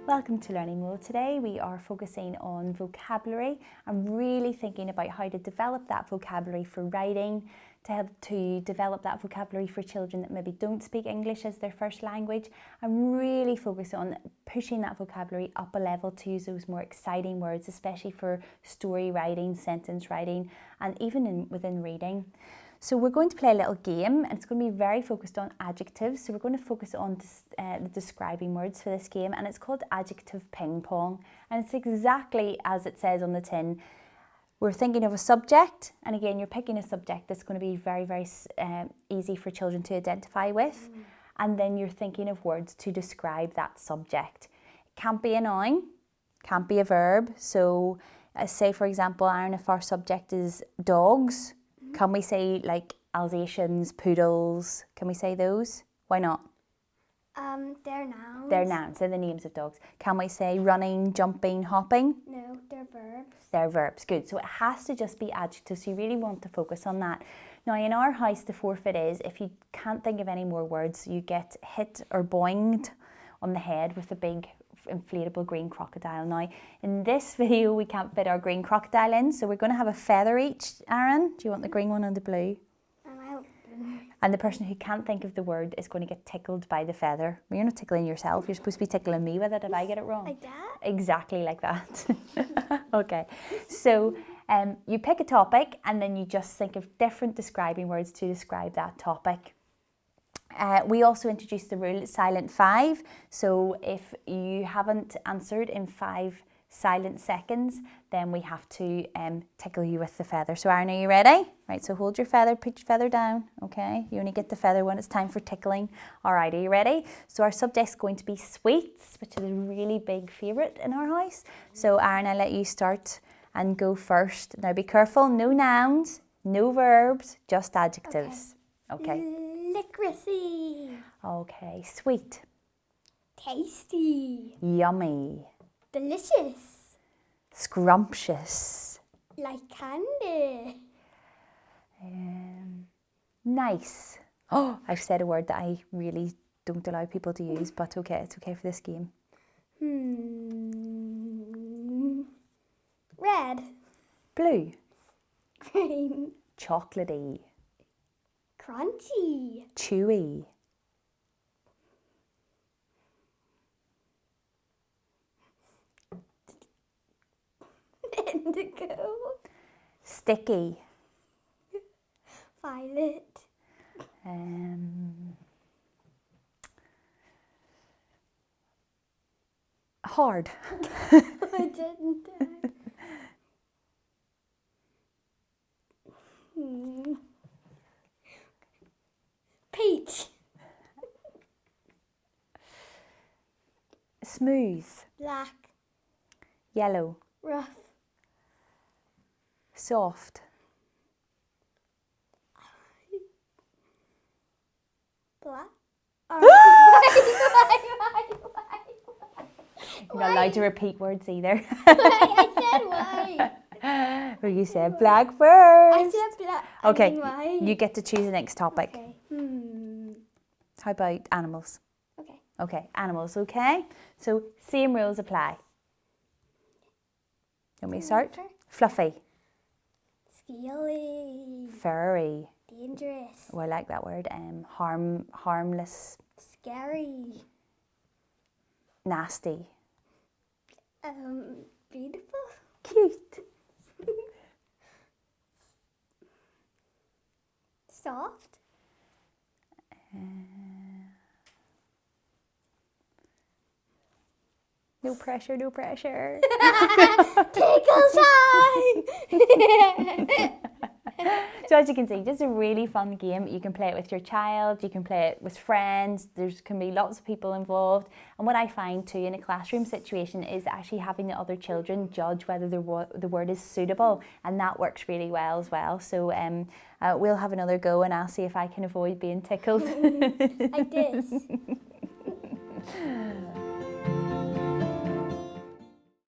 Welcome to LearningMole. Today we are focusing on vocabulary and really thinking about how to develop that vocabulary for writing, to help to develop that vocabulary for children that maybe don't speak English as their first language, and really focus on pushing that vocabulary up a level to use those more exciting words, especially for story writing, sentence writing, and even within reading. So we're going to play a little game, and it's going to be very focused on adjectives. So we're going to focus on the describing words for this game, and it's called Adjective Ping Pong. And it's exactly as it says on the tin. We're thinking of a subject, and again, you're picking a subject that's going to be very, very easy for children to identify with. And then you're thinking of words to describe that subject. It can't be a noun, can't be a verb. So say, for example, Aaron, if our subject is dogs, can we say like Alsatians, poodles? Can we say those? Why not? They're nouns. They're nouns, they're the names of dogs. Can we say running, jumping, hopping? No, they're verbs. They're verbs, good. So it has to just be adjectives, so you really want to focus on that. Now in our house, the forfeit is, if you can't think of any more words, you get hit or boinged on the head with a big inflatable green crocodile. Now in this video we can't fit our green crocodile in, so we're going to have a feather each. Aaron, do you want the green one or the blue? And the person who can't think of the word is going to get tickled by the feather. Well, you're not tickling yourself, you're supposed to be tickling me with it. Did I get it wrong? Like that? Exactly like that. Okay, so you pick a topic and then you just think of different describing words to describe that topic. We also introduced the rule silent 5, so if you haven't answered in 5 silent seconds, then we have to tickle you with the feather. So Aaron, are you ready? Right, so hold your feather, put your feather down, okay? You only get the feather when it's time for tickling. All right, are you ready? So our subject's going to be sweets, which is a really big favourite in our house. So Aaron, I'll let you start and go first. Now be careful, no nouns, no verbs, just adjectives. Okay. Licorice. Okay, sweet. Tasty. Yummy. Delicious. Scrumptious. Like candy. Nice. Oh, I've said a word that I really don't allow people to use, but okay, it's okay for this game. Red. Blue. Green. Chocolatey. Crunchy. Chewy. Indigo. Sticky. Violet. Hard. I didn't. Peach. Smooth. Black. Yellow. Rough. Soft. Black. You're not allowed to repeat words either. I said white. Well, you said black first. I said black. Okay, I mean white. you get to choose the next topic. Okay. How about animals? Okay. Okay, animals, okay? So, same rules apply. You want me to start? Sure. Fluffy. Scaly. Furry. Dangerous. Oh, I like that word. Harmless. Scary. Nasty. Beautiful. Cute. Soft. No pressure, no pressure. Tickle time! So as you can see, just a really fun game. You can play it with your child, you can play it with friends, there can be lots of people involved. And what I find too in a classroom situation is actually having the other children judge whether the word is suitable, and that works really well as well. So we'll have another go and I'll see if I can avoid being tickled. Like this.